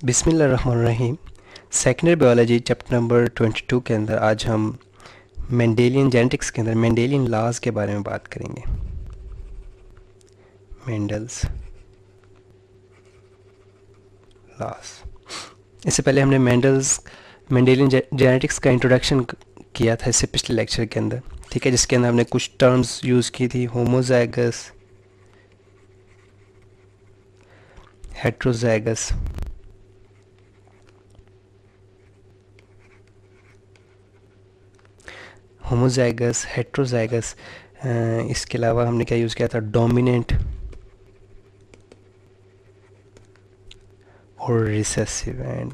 बिस्मिल्लाहिर्रहमानिर्रहीम। Secondary biology chapter number 22 के अंदर आज हम मेंडेलियन जेनेटिक्स के अंदर मेंडेलियन लॉज के बारे में बात करेंगे। Mendel's laws. इससे पहले हमने मेंडेलियन जेनेटिक्स का इंट्रोडक्शन किया था इससे पिछले लेक्चर के अंदर, ठीक है, जिसके अंदर हमने कुछ टर्म्स यूज़ की थी, होमोजाइगस, हेट्रोजाइगस, होमोजाइगस, हेट्रोजाइगस। इसके अलावा हमने क्या यूज़ किया था, डोमिनेंट और रिसेसिव एंड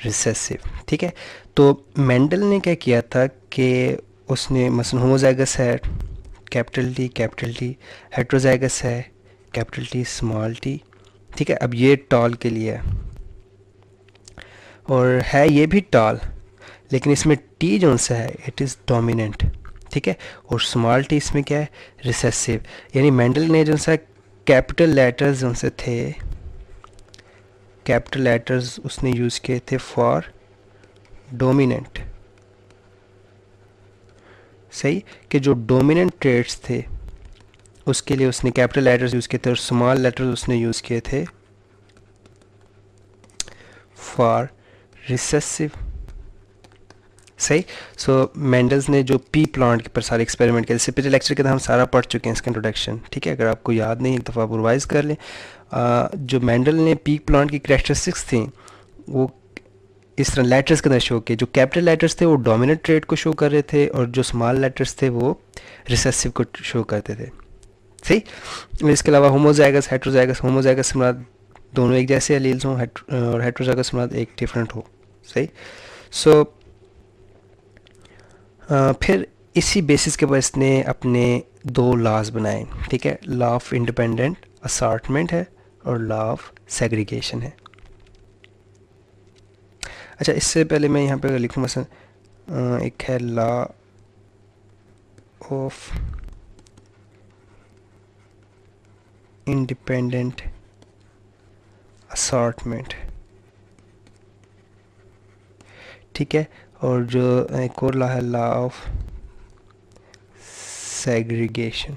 रिसेसिव, ठीक है। तो मेंडल ने क्या किया था कि उसने मसलन होमोजाइगस है कैपिटल टी, हेट्रोजाइगस है कैपिटल टी स्मॉल टी, ठीक है। अब ये टॉल के लिए है और है ये भी टॉल, लेकिन इसमें टी जो सा है इट इज़ डोमिनेंट, ठीक है, और स्मॉल टी इसमें क्या है, रिसेसिव। यानी मेंडल ने जो सा कैपिटल लेटर्स जो से थे, कैपिटल लेटर्स उसने यूज़ किए थे फॉर डोमिनेंट, सही, कि जो डोमिनेंट ट्रेड्स थे उसके लिए उसने कैपिटल लेटर्स यूज़ किए थे और स्मॉल लेटर्स उसने यूज़ किए थे फॉर रिसेसिव, सही। सो मेंडल्स ने जो पी प्लांट के पर सारे एक्सपेरिमेंट किए, जैसे पिछले लेक्चर के अंदर हम सारा पढ़ चुके हैं इसका इंट्रोडक्शन, ठीक है। अगर आपको याद नहीं एक दफ़ा आप रिवाइज कर लें। जो मेंडल ने पी प्लांट की कैरेक्टरिस्टिक्स थी वो इस तरह लेटर्स के अंदर शो किए। जो कैपिटल लेटर्स थे वो डोमिनेंट ट्रेड को शो कर रहे थे और जो स्मॉल लेटर्स थे वो रिसेसिव को शो करते थे, सही। इसके अलावा होमोजाइगस, हेट्रोजाइगस, होमोजाइगस से मुराद दोनों एक जैसे एलील्स हों और हेट्रोजाइगस से मुराद एक डिफरेंट हो, सही। सो फिर इसी बेसिस के ऊपर इसने अपने दो लॉज बनाए, ठीक है। लॉ ऑफ इंडिपेंडेंट असॉर्टमेंट है और लॉ ऑफ सेग्रीगेशन है। अच्छा, इससे पहले मैं यहाँ पे लिखूँ मसलन एक है लॉ ऑफ इंडिपेंडेंट असॉर्टमेंट, ठीक है, और जो एक और लॉ है लॉ ऑफ सेग्रीगेशन।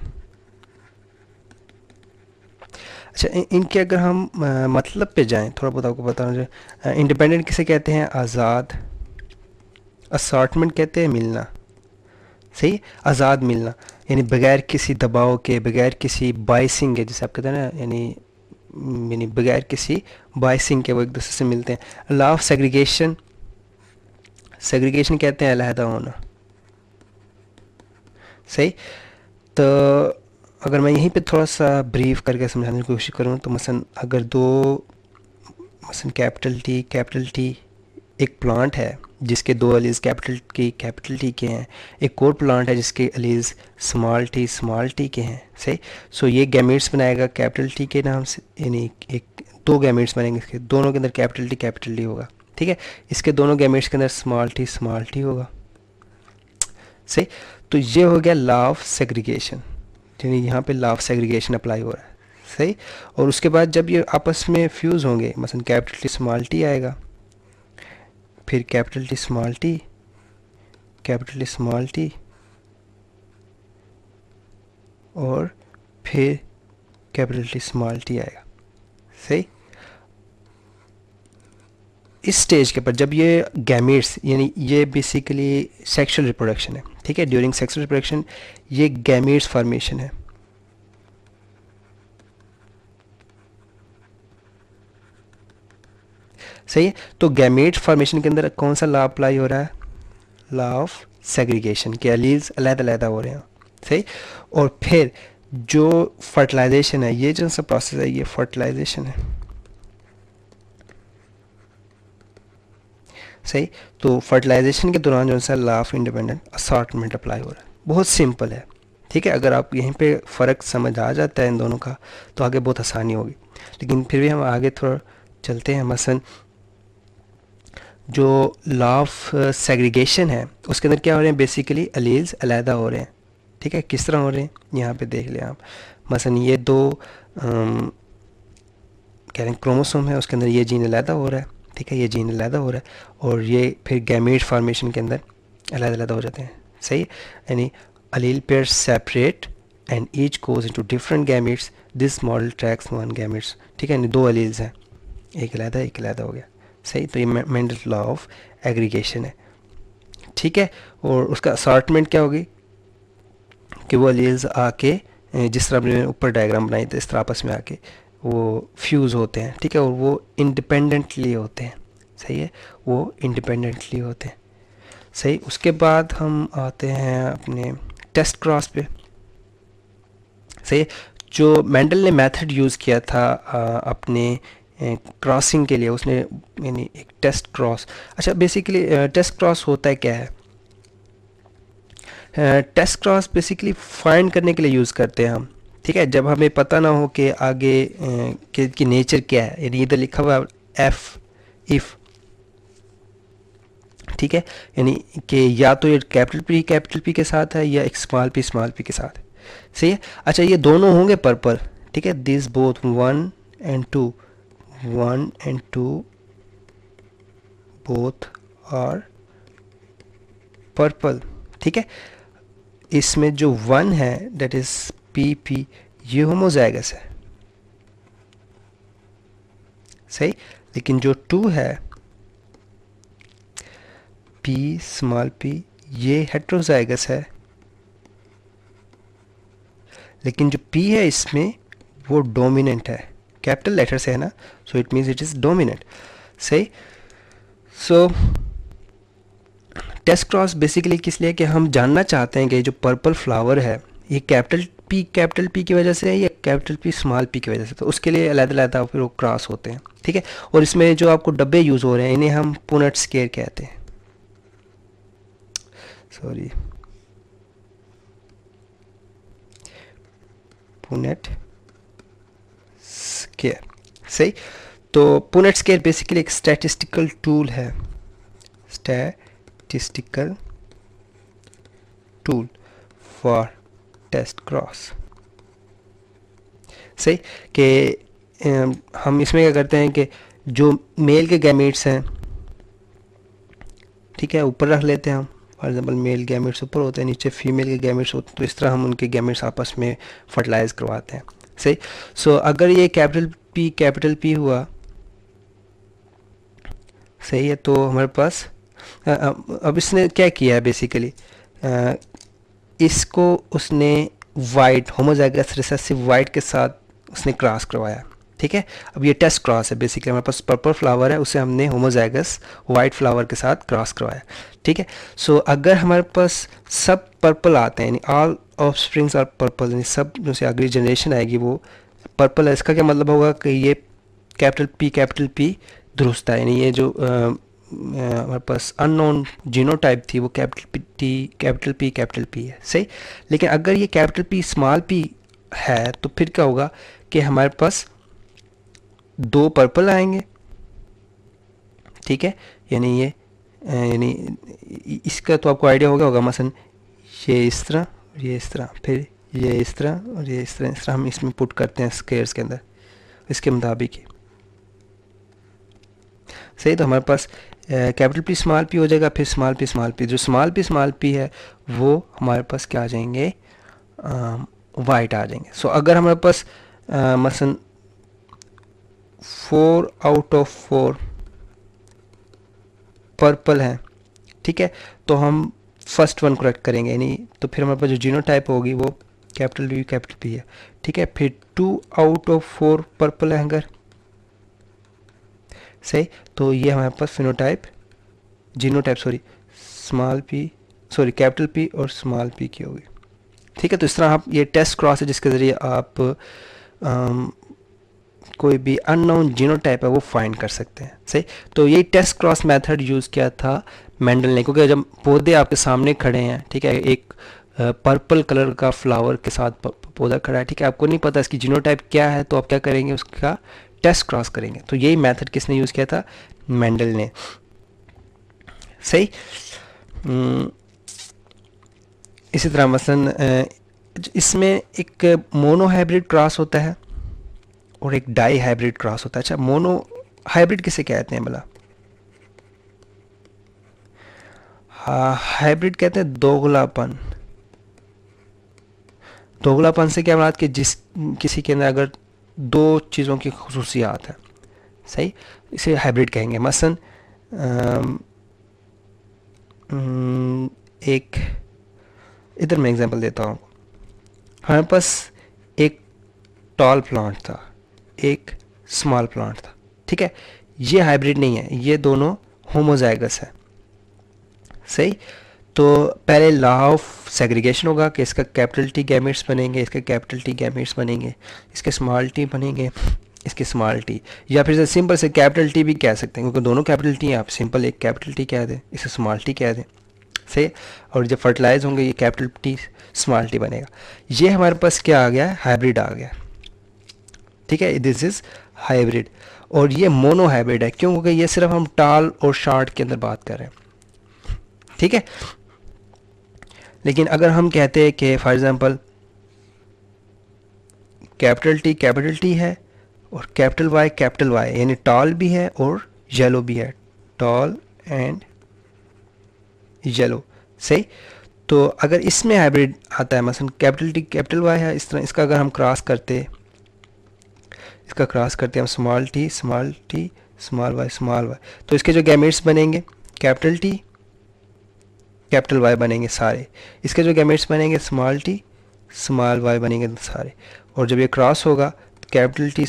अच्छा, इनके अगर हम मतलब पे जाएं, थोड़ा बहुत आपको बताना, इंडिपेंडेंट किसे कहते हैं, आज़ाद, असॉर्टमेंट कहते हैं मिलना, सही, आज़ाद मिलना, यानी बगैर किसी दबाव के, बगैर किसी बाइसिंग के, जैसे आप कहते हैं ना, यानी बगैर किसी बाइसिंग के वो एक दूसरे से मिलते हैं। लॉ ऑफ सेग्रीगेशन, सेग्रीगेशन कहते हैं अलहदा होना, सही। तो अगर मैं यहीं पे थोड़ा सा ब्रीफ करके समझाने की कोशिश करूँ तो मसलन अगर मसलन कैपिटल टी एक प्लांट है जिसके दो एलीज कैपिटल टी के हैं, एक और प्लांट है जिसके एलीज स्मॉल टी के हैं, सही। सो ये गैमेट्स बनाएगा कैपिटल टी के नाम से, यानी एक दो गैमेट्स बनेंगे, इसके दोनों के अंदर कैपिटल टी होगा, ठीक है। इसके दोनों गैमेट्स के अंदर स्मॉल टी होगा, सही। तो ये हो गया लॉ ऑफ सेग्रीगेशन, यानी यहाँ पे लॉ ऑफ सेग्रीगेशन अप्लाई हो रहा है, सही। और उसके बाद जब ये आपस में फ्यूज़ होंगे, मसलन कैपिटल टी आएगा, फिर कैपिटल टी स्मॉल टी और फिर कैपिटल टी स्मॉल टी आएगा, सही। इस स्टेज के ऊपर जब ये गैमेट्स, यानी ये बेसिकली सेक्सुअल रिप्रोडक्शन है, ठीक है, ड्यूरिंग सेक्सुअल रिप्रोडक्शन ये गैमेट्स फॉर्मेशन है, सही है। तो गैमेट फॉर्मेशन के अंदर कौन सा लॉ अप्लाई हो रहा है, लॉ ऑफ सेग्रीगेशन, के एलील्स अलग-अलग हो रहे हैं, सही। और फिर जो फर्टिलाइजेशन है, ये जो सा प्रोसेस है ये फर्टिलाइजेशन है, सही। तो फर्टिलाइजेशन के दौरान जो सा law of independent assortment apply हो रहा है, बहुत सिंपल है, ठीक है। अगर आप यहीं पे फ़र्क समझ आ जाता है इन दोनों का तो आगे बहुत आसानी होगी, लेकिन फिर भी हम आगे थोड़ा चलते हैं। मसलन जो लॉ ऑफ सेग्रीगेशन है उसके अंदर क्या हो रहे हैं, बेसिकली एलील्स अलहदा हो रहे हैं, ठीक है। किस तरह हो रहे हैं यहाँ पे देख लें आप, मसलन ये दो कह रहे हैं क्रोमोसोम है, उसके अंदर ये जीन अलहदा हो रहा है, ठीक है, ये जीन अलहदा हो रहा है, और ये फिर गैमेट फॉर्मेशन के अंदर अलहदा अलहदा हो जाते हैं, सही है। यानी allele pairs separate and each goes into different gametes. This model tracks one gametes, ठीक है, यानी दो अलील्स हैं, एक अलहदा हो गया, सही। तो ये मेंडल लॉ ऑफ एग्रीगेशन है, ठीक है। और उसका असॉर्टमेंट क्या होगी कि वो अलील्स आके जिस तरह हमने ऊपर डायग्राम बनाई थी इस तरह आपस में आके वो फ्यूज़ होते हैं, ठीक है, और वो इंडिपेंडेंटली होते हैं, सही है, वो इंडिपेंडेंटली होते हैं, सही। उसके बाद हम आते हैं अपने टेस्ट क्रॉस पे, सही। जो मेंडल ने मेथड यूज़ किया था अपने क्रॉसिंग के लिए, उसने यानी एक टेस्ट क्रॉस, अच्छा बेसिकली टेस्ट क्रॉस होता है क्या है, टेस्ट क्रॉस बेसिकली फाइंड करने के लिए यूज़ करते हैं हम, ठीक है, जब हमें पता ना हो कि आगे की नेचर क्या है, यानी इधर लिखा हुआ एफ इफ़, ठीक है, यानी कि या तो ये कैपिटल पी के साथ है या एक स्मॉल पी के साथ है, सही है। अच्छा ये दोनों होंगे पर्पल, ठीक है, this both 1 and 2 both are purple, ठीक है। इसमें जो 1 है दैट इज पी ये होमोजाइगस है, सही। लेकिन जो 2 है स्मॉल पी ये हेट्रोजाइगस है, लेकिन जो P है इसमें वो डोमिनेंट है, कैपिटल लेटर से है ना, so it means it is dominant, सही। सो टेस्ट क्रॉस बेसिकली किस लिए कि हम जानना चाहते हैं कि जो पर्पल फ्लावर है ये कैपिटल पी की वजह से है या कैपिटल पी स्मॉल पी की वजह से, तो उसके लिए अलग-अलग फिर वो क्रॉस होते हैं, ठीक है। और इसमें जो आपको डब्बे यूज़ हो रहे हैं इन्हें हम पुनेट स्क्वायर कहते हैं, सॉरी पुनेट स्क्वायर, सही। तो पुनेट स्क्वायर बेसिकली एक स्टैटिस्टिकल टूल है, statistical tool for test cross, सही। कि हम इसमें क्या करते हैं कि जो मेल के गैमेट्स हैं, ठीक है, ऊपर रख लेते हैं हम, फॉर एग्जांपल मेल गैमेट्स ऊपर होते हैं, नीचे फीमेल के गैमेट्स होते हैं, तो इस तरह हम उनके गैमेट्स आपस में फर्टिलाइज करवाते हैं, सही। सो अगर ये कैपिटल पी हुआ, सही है, तो हमारे पास अब इसने क्या किया है बेसिकली, इसको उसने वाइट होमोजाइगस रिसेसिव वाइट के साथ उसने क्रॉस करवाया, ठीक है। अब ये टेस्ट क्रॉस है बेसिकली, हमारे पास पर्पल फ्लावर है उसे हमने होमोजाइगस वाइट फ्लावर के साथ क्रॉस करवाया, ठीक है। सो अगर हमारे पास सब पर्पल आते हैं यानी all offsprings are purple, यानी सब जो से अगली जनरेशन आएगी वो पर्पल है, इसका क्या मतलब होगा कि ये कैपिटल पी दुरुस्त है, यानी ये जो हमारे पास अननोन जीनोटाइप थी वो कैपिटल पी है, सही। लेकिन अगर ये कैपिटल पी स्मॉल पी है तो फिर क्या होगा कि हमारे पास 2 पर्पल आएंगे, ठीक है, यानी ये यानी इसका तो आपको आइडिया होगा मसलन ये इस तरह, ये इस तरह, फिर ये इस तरह और ये इस तरह हम इसमें पुट करते हैं स्क्वायर्स के अंदर इसके मुताबिक ही, सही। तो हमारे पास कैपिटल पी स्मॉल पी हो जाएगा, फिर स्मॉल पी, जो स्मॉल पी है वो हमारे पास क्या आ जाएंगे, वाइट आ जाएंगे। सो अगर हमारे पास मसलन 4 out of 4 पर्पल हैं, ठीक है, तो हम फर्स्ट वन करेक्ट करेंगे, यानी तो फिर हमारे पास जो जीनोटाइप होगी वो कैपिटल पी है, ठीक है। फिर 2 out of 4 पर्पल है अगर, सही, तो ये हमारे पास जीनोटाइप कैपिटल पी और स्मॉल पी की होगी, ठीक है। तो इस तरह आप ये टेस्ट क्रॉस है जिसके ज़रिए आप कोई भी अननोन जीनोटाइप है वो फाइंड कर सकते हैं, सही। तो यही टेस्ट क्रॉस मेथड यूज़ किया था मेंडल ने, क्योंकि जब पौधे आपके सामने खड़े हैं, ठीक है, एक पर्पल कलर का फ्लावर के साथ पौधा खड़ा है, ठीक है, आपको नहीं पता इसकी जीनोटाइप क्या है, तो आप क्या करेंगे, उसका टेस्ट क्रॉस करेंगे। तो यही मेथड किसने यूज़ किया था, मेंडल ने, सही। इसी तरह मसलन इसमें एक मोनो हाइब्रिड क्रॉस होता है, और एक डाई हाइब्रिड क्रॉस होता है। अच्छा, मोनो हाइब्रिड किसे कहते हैं भला? हाँ, हाइब्रिड कहते हैं दोगलापन। दोगलापन से क्या बात कि जिस किसी के अंदर अगर दो चीज़ों की खसूसियात है, सही, इसे हाइब्रिड कहेंगे। मसलन एक इधर मैं एग्जांपल देता हूँ। हमारे पास एक टॉल प्लांट था, एक स्मॉल प्लांट था, ठीक है। ये हाइब्रिड नहीं है, ये दोनों होमोजाइगस है, सही। तो पहले लॉ ऑफ सेग्रीगेशन होगा कि इसका कैपिटल टी गैमेट्स बनेंगे, इसके कैपिटल टी गैमेट्स बनेंगे, इसके स्मॉल टी बनेंगे, इसके स्मॉल टी, या फिर सिंपल से कैपिटल टी भी कह सकते हैं क्योंकि दोनों कैपिटल टी हैं। आप सिंपल एक कैपिटल टी कह दें, इसे स्मॉल टी कह दें, सही। और जब फर्टिलाइज होंगे ये कैपिटल टी स्मॉल टी बनेगा। ये हमारे पास क्या आ गया है? हाइब्रिड आ गया, ठीक है। This is hybrid. और ये मोनो हाइब्रिड है, क्यों? क्योंकि ये सिर्फ हम टाल और शार्ट के अंदर बात कर रहे हैं, ठीक है। लेकिन अगर हम कहते हैं कि फॉर एग्जांपल कैपिटल टी है और कैपिटल वाई यानी टॉल भी है और येलो भी है, टॉल एंड येलो, सही। तो अगर इसमें हाइब्रिड आता है, मसलन कैपिटल टी कैपिटल वाई है, इस तरह इसका अगर हम क्रॉस करते हम स्मॉल टी स्मॉल वाई, तो इसके जो गैमेट्स बनेंगे कैपिटल टी कैपिटल वाई बनेंगे सारे। इसके जो गैमेट्स बनेंगे स्मॉल टी स्मॉल वाई बनेंगे सारे। और जब ये क्रॉस होगा तो capital T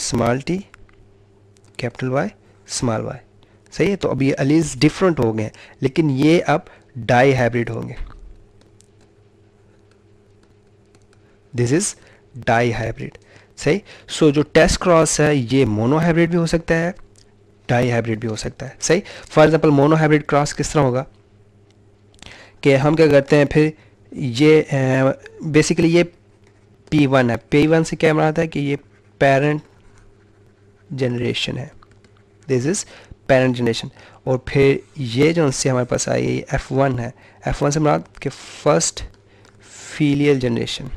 capital Y small Y, सही है। तो अब ये अलीज डिफरेंट हो गए हैं, लेकिन ये अब डाई हाइब्रिड होंगे। दिस इज डाई हाइब्रिड, सही। सो जो टेस्ट क्रॉस है ये मोनो हाइब्रिड भी हो सकता है, डाई हाइब्रिड भी हो सकता है, सही। For example mono hybrid cross किस तरह होगा कि हम क्या करते हैं, फिर ये बेसिकली ये P1 है। P1 से क्या मराद है कि ये पेरेंट जनरेशन है, दिस इज़ पेरेंट जनरेशन। और फिर ये जो से हमारे पास आई F1 है, F1 से मराद कि फर्स्ट फीलियल जनरेशन,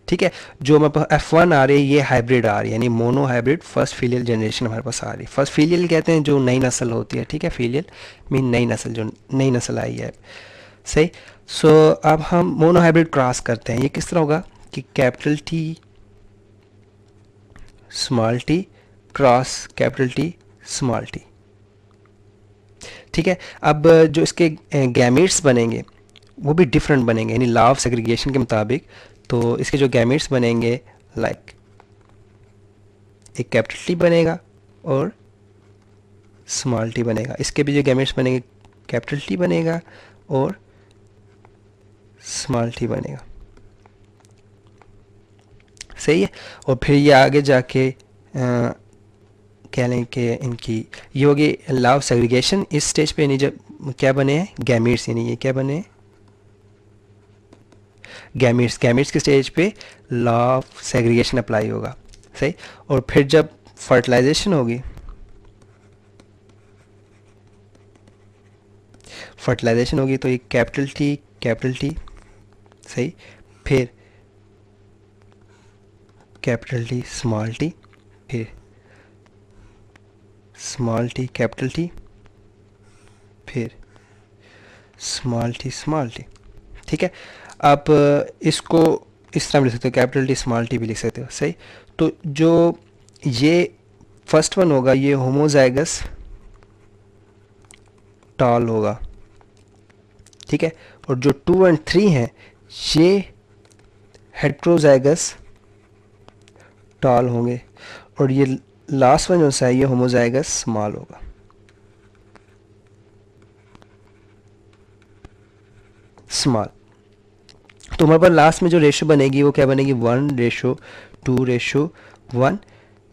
ठीक है। जो हमारे पास F1 आ रही है ये हाइब्रिड आ रही है, यानी mono hybrid first filial generation हमारे पास आ रही है। फर्स्ट फीलियल कहते हैं जो नई नस्ल होती है, ठीक है। फीलियल मीन नई नस्ल, जो नई नस्ल आई है, सही। सो अब हम मोनो हाइब्रिड क्रॉस करते हैं। ये किस तरह होगा कि capital T small T cross capital T small T, ठीक है। अब जो इसके गैमेट्स बनेंगे वो भी डिफरेंट बनेंगे, यानी लॉ ऑफ सेग्रीगेशन के मुताबिक। तो इसके जो गैमेट्स बनेंगे लाइक एक कैपिटल टी बनेगा और स्मॉल टी बनेगा। इसके भी जो गैमेट्स बनेंगे कैपिटल टी बनेगा और स्मॉल टी बनेगा, सही है। और फिर ये आगे जाके कह लें कि इनकी ये होगी लॉ ऑफ सेग्रीगेशन इस स्टेज पे, यानी जब क्या बने हैं गैमेट्स, यानी ये क्या बने गैमेट्स के स्टेज पे लॉ ऑफ सेग्रीगेशन अप्लाई होगा, सही। और फिर जब फर्टिलाइजेशन होगी, तो ये कैपिटल टी सही, फिर कैपिटल टी स्मॉल टी, फिर स्मॉल टी कैपिटल टी, फिर स्मॉल टी, ठीक है। आप इसको इस तरह भी लिख सकते हो, कैपिटल टी स्मॉल टी भी लिख सकते हो, सही। तो जो ये फर्स्ट वन होगा ये होमोजाइगस टॉल होगा, ठीक है। और जो 2 और 3 हैं ये हेट्रोजाइगस टॉल होंगे, और ये लास्ट वन जो सा है ये होमोजाइगस स्मॉल होगा, स्मॉल। तो हमारे पास लास्ट में जो रेशो बनेगी वो क्या बनेगी 1:2:1।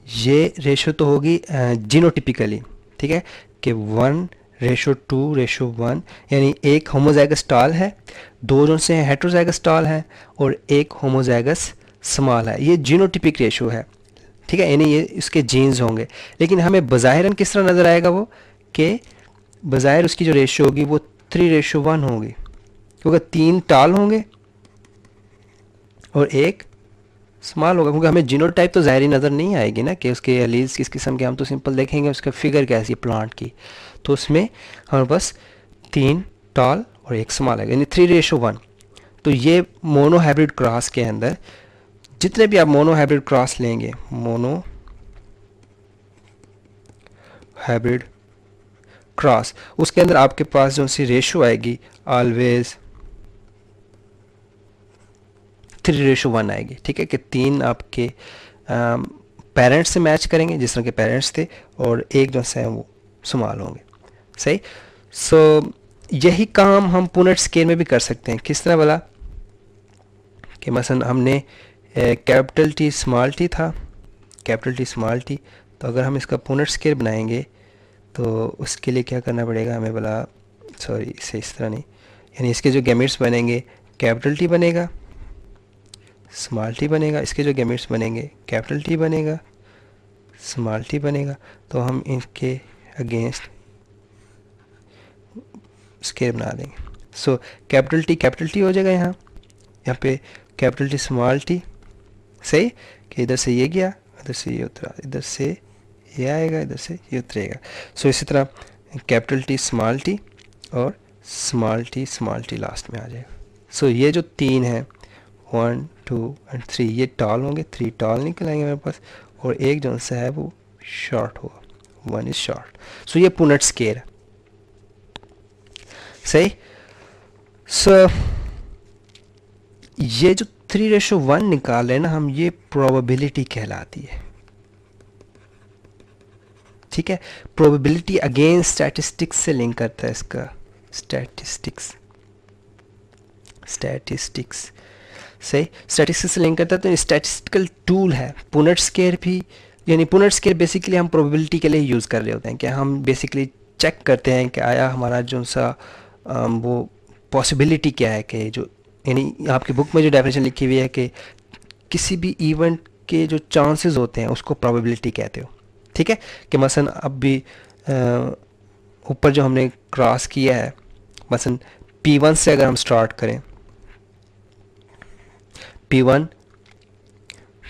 ये रेशो तो होगी जीनोटिपिकली, ठीक है, कि 1:2:1, यानी एक होमोजाइगस टॉल है, दो जो से हेट्रोजाइगस टॉल है और एक होमोजाइगस स्मॉल है। ये जीनोटिपिक रेशो है, ठीक है, यानी ये इसके जीन्स होंगे। लेकिन हमें बज़ाहिरन किस तरह नज़र आएगा वो कि बज़ाहिर उसकी जो रेशो होगी वो 3:1 होगी, क्योंकि 3 टॉल होंगे और एक स्मॉल होगा क्योंकि हमें जीनोटाइप तो ज़ाहिर नज़र नहीं आएगी ना कि उसके एलील्स किस किस्म के, हम तो सिंपल देखेंगे उसका फिगर कैसी है प्लांट की। तो उसमें हमारे पास 3 टॉल और 1 स्मॉल है, यानी 3:1। तो ये मोनो हाइब्रिड क्रॉस के अंदर जितने भी आप मोनो हाइब्रिड क्रॉस लेंगे, मोनो हाइब्रिड क्रॉस, उसके अंदर आपके पास जो सी रेशो आएगी ऑलवेज 3:1 आएगी। ठीक है कि 3 आपके पेरेंट्स से मैच करेंगे जिस तरह के पेरेंट्स थे, और एक जो है वो स्मॉल होंगे। सही। सो यही काम हम पुनेट स्केल में भी कर सकते हैं। किस तरह वाला कि मसलन हमने कैपिटल टी स्मॉल टी था, कैपिटल टी स्मॉल टी, तो अगर हम इसका पुनेट स्केल बनाएंगे तो उसके लिए क्या करना पड़ेगा हमें, बोला सॉरी इसे इस तरह नहीं, यानी इसके जो गैमेट्स बनेंगे कैपिटल टी बनेगा, स्मॉल टी बनेगा, इसके जो गैमेट्स बनेंगे कैपिटल टी बनेगा, स्मॉल टी बनेगा। तो हम इनके अगेंस्ट स्केल बना देंगे। सो कैपिटल टी हो जाएगा यहाँ पे कैपिटल टी स्मॉल टी। सही कि इधर से ये गया, इधर से ये उतरा, इधर से ये आएगा, इधर से ये उतरेगा। सो इसी तरह कैपिटल टी स्मॉल टी और स्मॉल टी लास्ट में आ जाएगा। सो ये जो 3 है 1 2 और 3 ये टॉल होंगे, 3 टॉल निकल आएंगे मेरे पास, और एक जो सा है वो शॉर्ट होगा, 1 इज शॉर्ट। सो ये पुनेट स्केल है। सही। सो ये जो 3:1 निकाल रहे हैं ना हम, ये प्रोबेबिलिटी कहलाती है। ठीक है, प्रोबेबिलिटी अगेन स्टैटिस्टिक्स से लिंक करता है इसका, स्टैटिस्टिक्स सही, स्टैटिस्टिक्स से लिंक करता है। तो स्टैटिस्टिकल टूल है पुनेट स्केल भी, यानी पुनेट स्केल बेसिकली हम प्रोबेबिलिटी के लिए यूज़ कर रहे होते हैं कि हम बेसिकली चेक करते हैं कि आया हमारा जो सा वो पॉसिबिलिटी क्या है कि जो, यानी आपकी बुक में जो डेफिनेशन लिखी हुई है कि किसी भी इवेंट के जो चांसेस होते हैं उसको प्रोबेबिलिटी कहते हो। ठीक है कि मसलन अब भी ऊपर जो हमने क्रॉस किया है, मसलन P1 से अगर हम स्टार्ट करें, P1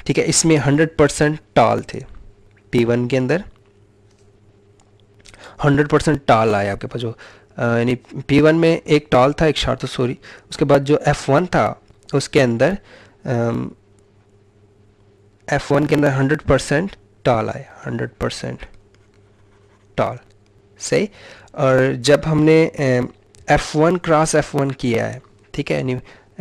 ठीक है, इसमें 100% टाल थे, P1 के अंदर 100% टाल आया आपके पास, जो यानी P1 में एक टाल था, एक शॉर्ट था, सॉरी। उसके बाद जो F1 था उसके अंदर F1 के अंदर 100% टाल आया, 100% टाल। सही। और जब हमने F1 क्रॉस F1 किया है, ठीक है, यानी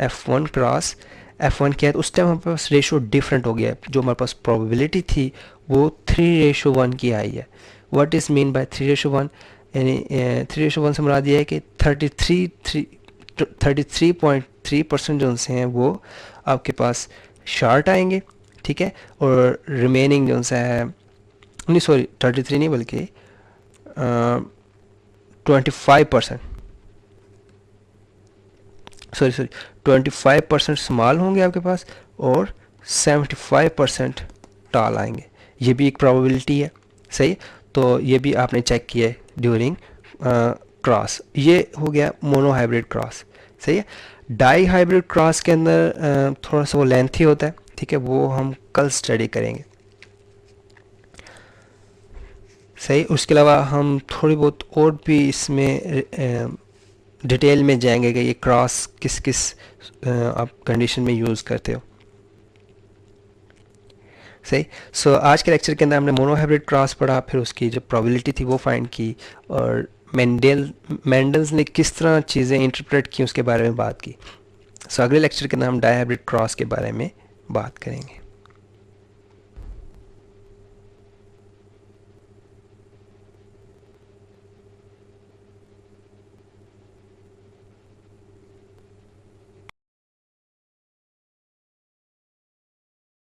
F1 क्रॉस F1 किया है, तो उस टाइम हमारे पास रेशो डिफरेंट हो गया है। जो हमारे पास प्रोबेबिलिटी थी वो 3:1 की आई है। व्हाट इज़ मीन बाय 3:1, यानी 3:1 से मुराद ये है कि 33.3% जो उनसे हैं वो आपके पास शार्ट आएंगे। ठीक है, और रिमेनिंग जो उनसे है, नहीं सॉरी 33 नहीं बल्कि 25%, सॉरी 25% स्मॉल होंगे आपके पास, और 75% टाल आएंगे। ये भी एक प्रोबेबिलिटी है। सही। तो ये भी आपने चेक किया है ड्यूरिंग क्रॉस। ये हो गया मोनो हाइब्रिड क्रॉस। सही है। डाई हाइब्रिड क्रॉस के अंदर थोड़ा सा वो लेंथी होता है। ठीक है, वो हम कल स्टडी करेंगे। सही। उसके अलावा हम थोड़ी बहुत और भी इसमें डिटेल में जाएंगे कि ये क्रॉस किस किस आप कंडीशन में यूज़ करते हो। सही। सो आज के लेक्चर के अंदर हमने मोनो हाइब्रिड क्रॉस पढ़ा, फिर उसकी जो प्रोबेबिलिटी थी वो फाइंड की, और मेंडल्स ने किस तरह चीज़ें इंटरप्रेट की उसके बारे में बात की। सो अगले लेक्चर के अंदर हम डाई हाइब्रिड क्रॉस के बारे में बात करेंगे।